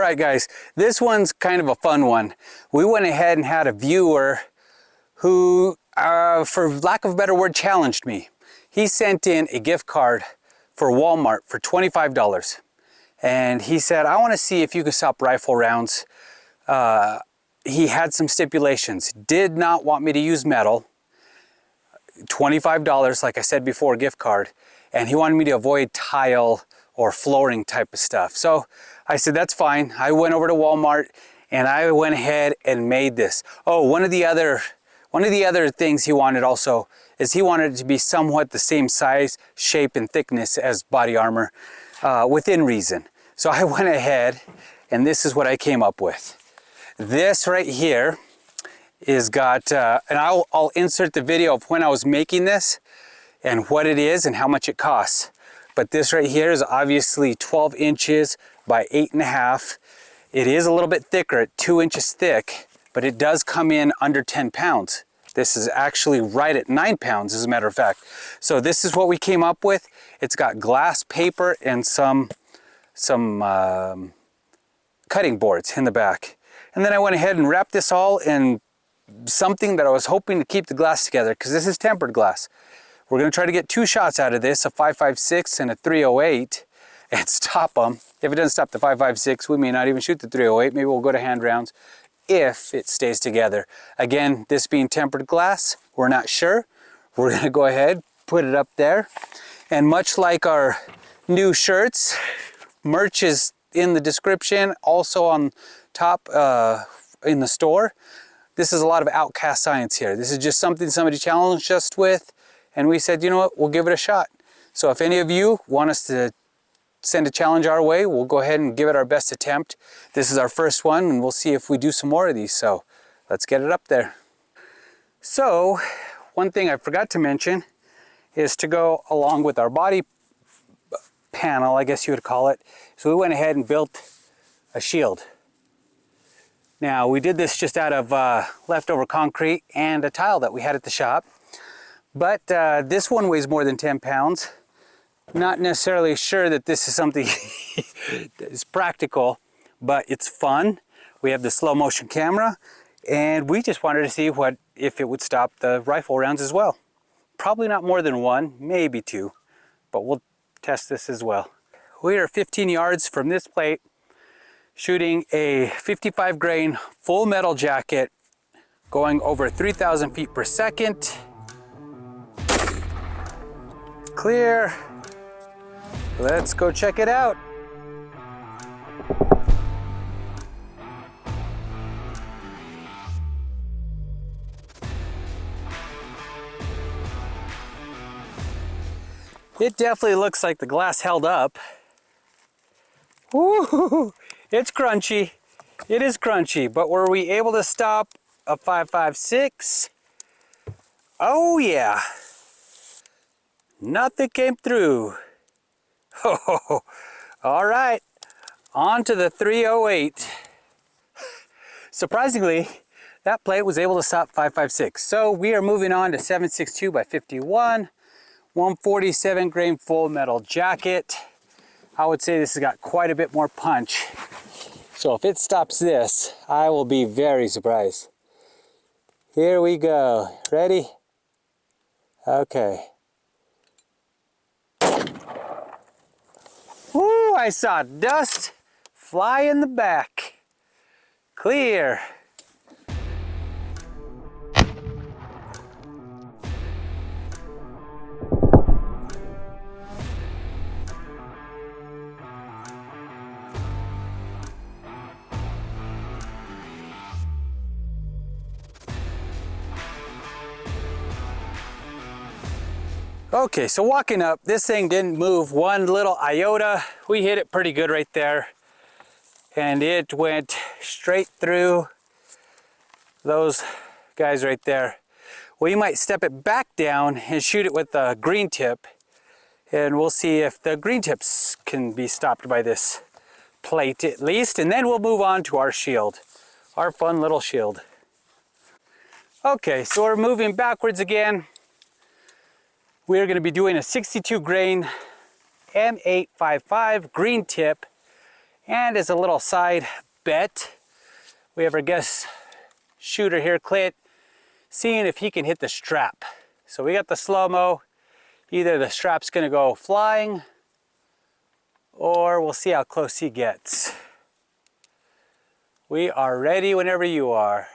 right, guys, this one's kind of a fun one. We went ahead and had a viewer who, for lack of a better word, challenged me. He sent in a gift card for Walmart for $25. And he said, I want to see if you can stop rifle rounds. He had some stipulations. Did not want me to use metal. $25, like I said before, gift card. And he wanted me to avoid tile or flooring type of stuff. So I said, that's fine. I went over to Walmart and I went ahead and made this. Oh, one of the other things he wanted also is he wanted it to be somewhat the same size, shape, and thickness as body armor, within reason. So I went ahead and this is what I came up with. This right here is got, and I'll insert the video of when I was making this and what it is and how much it costs. But this right here is obviously 12 inches by 8.5. It is a little bit thicker at 2 inches thick, but it does come in under 10 pounds. This is actually right at 9 pounds, as a matter of fact. So this is what we came up with. It's got glass paper and some cutting boards in the back. And then I went ahead and wrapped this all in something that I was hoping to keep the glass together, because this is tempered glass. We're going to try to get 2 shots out of this, a 5.56 and a 308, and stop them. If it doesn't stop the 5.56, we may not even shoot the 308. Maybe we'll go to hand rounds if it stays together. Again, this being tempered glass, we're not sure. We're going to go ahead, put it up there. And much like our new shirts, merch is in the description, also on top in the store. This is a lot of outcast science here. This is just something somebody challenged us with. And we said, you know what, we'll give it a shot. So if any of you want us to send a challenge our way, we'll go ahead and give it our best attempt. This is our first one, and we'll see if we do some more of these. So let's get it up there. So one thing I forgot to mention is to go along with our body panel, I guess you would call it. So we went ahead and built a shield. Now we did this just out of leftover concrete and a tile that we had at the shop. But this one weighs more than 10 pounds. Not necessarily sure that this is something that is practical, but it's fun. We have the slow motion camera, and we just wanted to see if it would stop the rifle rounds as well. Probably not more than 1, maybe 2, but we'll test this as well. We are 15 yards from this plate, shooting a 55 grain full metal jacket, going over 3,000 feet per second. Clear. Let's go check it out. It definitely looks like the glass held up. Woo! It's crunchy. It is crunchy, but were we able to stop a 5.56? Oh yeah. Nothing came through. Oh, all right, on to the 308. Surprisingly, that plate was able to stop 5.56. So we are moving on to 7.62 by 51, 147 grain full metal jacket. I would say this has got quite a bit more punch. So if it stops this, I will be very surprised. Here we go. Ready? Okay. Woo, I saw dust fly in the back. Clear. Okay, so walking up, this thing didn't move one little iota. We hit it pretty good right there. And it went straight through those guys right there. Well, you might step it back down and shoot it with a green tip. And we'll see if the green tips can be stopped by this plate at least. And then we'll move on to our shield, our fun little shield. Okay, so we're moving backwards again. We are going to be doing a 62 grain M855 green tip, And as a little side bet, we have our guest shooter here, Clint, seeing if he can hit the strap. So we got the slow-mo. Either the strap's gonna go flying or we'll see how close he gets. We are ready whenever you are.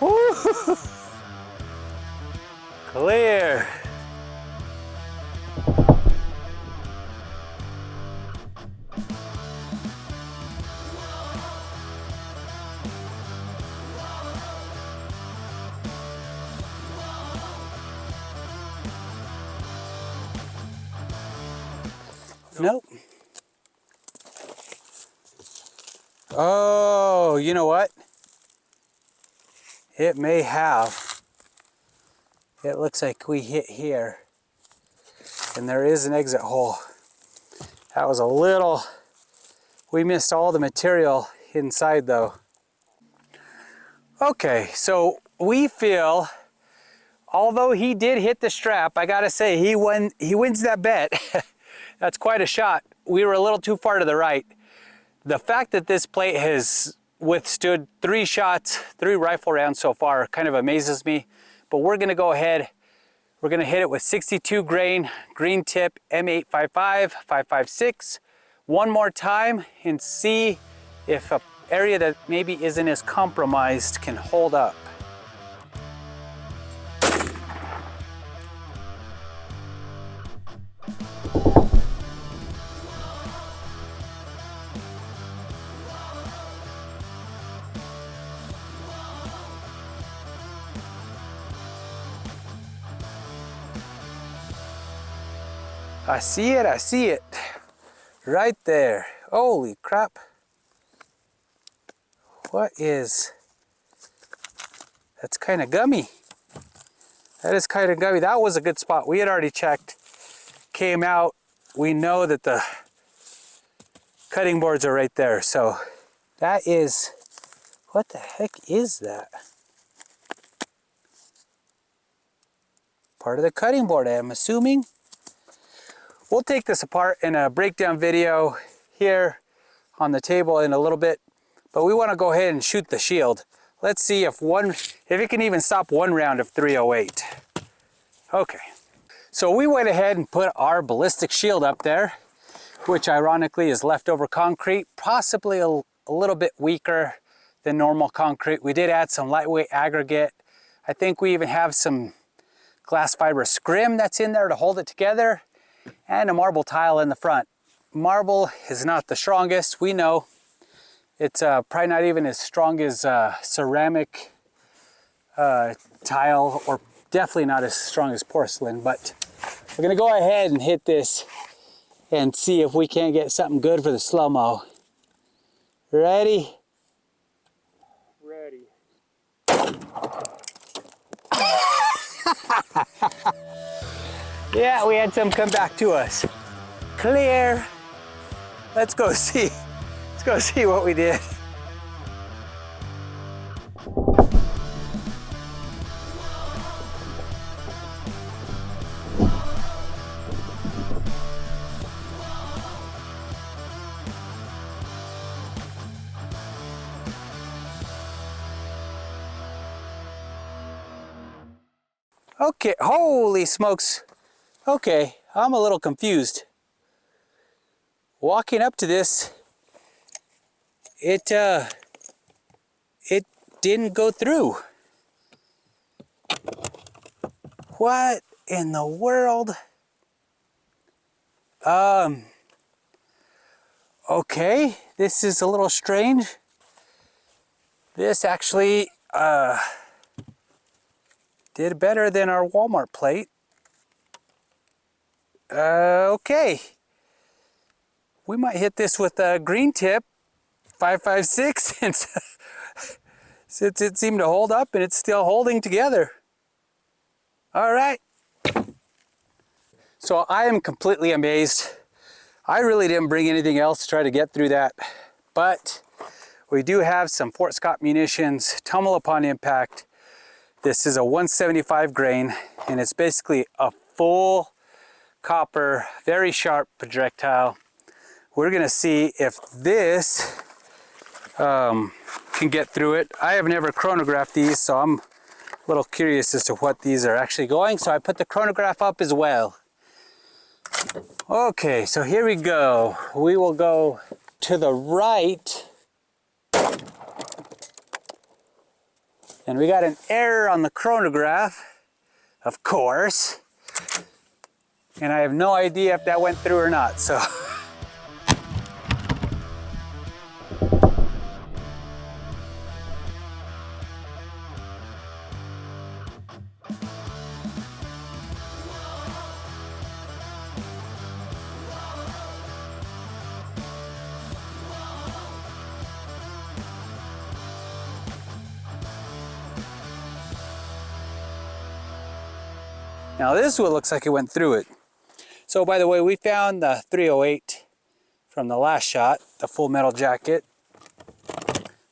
Woo! Clear. Nope. Oh, you know what? It may have. It looks like we hit here. And there is an exit hole. That was a little, we missed all the material inside though. Okay, so we feel, although he did hit the strap, I gotta say, he wins that bet. That's quite a shot. We were a little too far to the right. The fact that this plate has withstood 3 shots, 3 rifle rounds so far kind of amazes me. But we're gonna go ahead, we're gonna hit it with 62 grain, green tip M855, 556, one more time and see if an area that maybe isn't as compromised can hold up. I see it, I see it. Right there. Holy crap. What is... That's kind of gummy. That is kind of gummy. That was a good spot. We had already checked. Came out. We know that the cutting boards are right there. So that is... What the heck is that? Part of the cutting board, I'm assuming. We'll take this apart in a breakdown video here on the table in a little bit, but we want to go ahead and shoot the shield. Let's see if it can even stop 1 round of 308. Okay, so we went ahead and put our ballistic shield up there, which ironically is leftover concrete, possibly a little bit weaker than normal concrete. We did add some lightweight aggregate. I think we even have some glass fiber scrim that's in there to hold it together, and a marble tile in the front. Marble is not the strongest, we know. It's probably not even as strong as ceramic tile, or definitely not as strong as porcelain, but we're gonna go ahead and hit this and see if we can't get something good for the slow-mo. Ready? Ready. Yeah, we had some come back to us. Clear. Let's go see. Let's go see what we did. Okay, holy smokes. Okay, I'm a little confused. Walking up to this, it didn't go through. What in the world? Okay, this is a little strange. This actually did better than our Walmart plate. Okay. We might hit this with a green tip, 556, since it seemed to hold up and it's still holding together. All right. So I am completely amazed. I really didn't bring anything else to try to get through that, but we do have some Fort Scott munitions, tumble upon impact. This is a 175 grain, and it's basically a full copper, very sharp projectile. We're gonna see if this can get through it. I have never chronographed these, so I'm a little curious as to what these are actually going. So I put the chronograph up as well. Okay, so here we go. We will go to the right. And we got an error on the chronograph, of course. And I have no idea if that went through or not, so. Now this one looks like it went through it. So by the way, we found the 308 from the last shot, the Full Metal Jacket.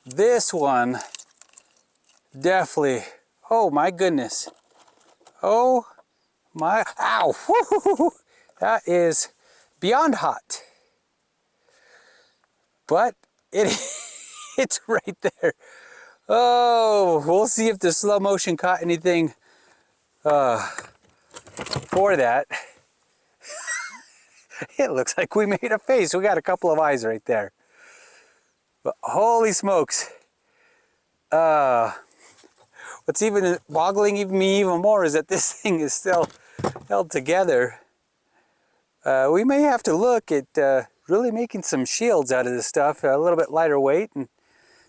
This one definitely, oh my goodness. Oh my, ow, woo-hoo-hoo. That is beyond hot. But it's right there. Oh, we'll see if the slow motion caught anything for that. It looks like we made a face. We got a couple of eyes right there. But holy smokes. What's even boggling me even more is that this thing is still held together. We may have to look at really making some shields out of this stuff, a little bit lighter weight, and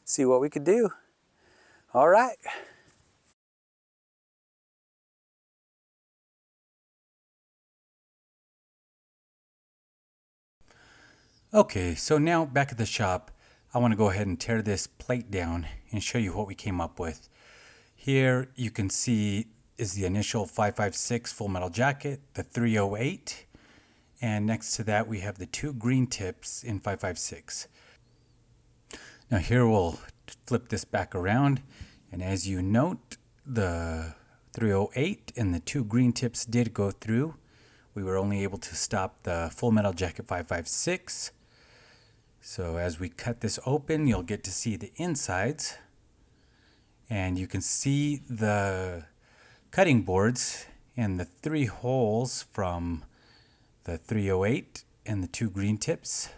see what we could do. All right. Okay, so now back at the shop, I want to go ahead and tear this plate down and show you what we came up with. Here you can see is the initial 556 Full Metal Jacket, the 308, and next to that we have the two green tips in 556. Now here we'll flip this back around, and as you note, the 308 and the two green tips did go through. We were only able to stop the Full Metal Jacket 556. So as we cut this open, you'll get to see the insides, and you can see the cutting boards and the three holes from the 308 and the two green tips.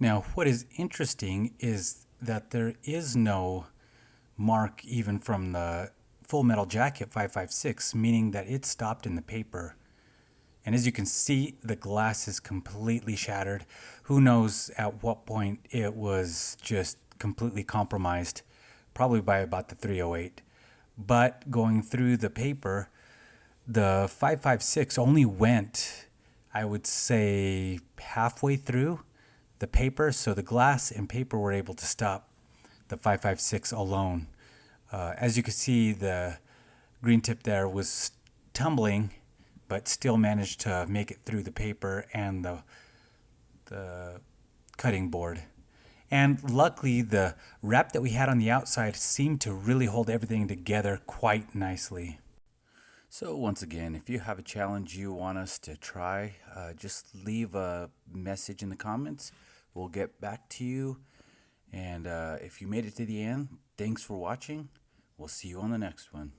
Now what is interesting is that there is no mark even from the Full Metal Jacket 556, meaning that it stopped in the paper. And as you can see, the glass is completely shattered. Who knows at what point it was just completely compromised, probably by about the 308. But going through the paper, the 556 only went, I would say, halfway through the paper. So the glass and paper were able to stop the 556 alone. As you can see, the green tip there was tumbling, but still managed to make it through the paper and the cutting board. And luckily, the wrap that we had on the outside seemed to really hold everything together quite nicely. So once again, if you have a challenge you want us to try, just leave a message in the comments. We'll get back to you. And if you made it to the end, thanks for watching. We'll see you on the next one.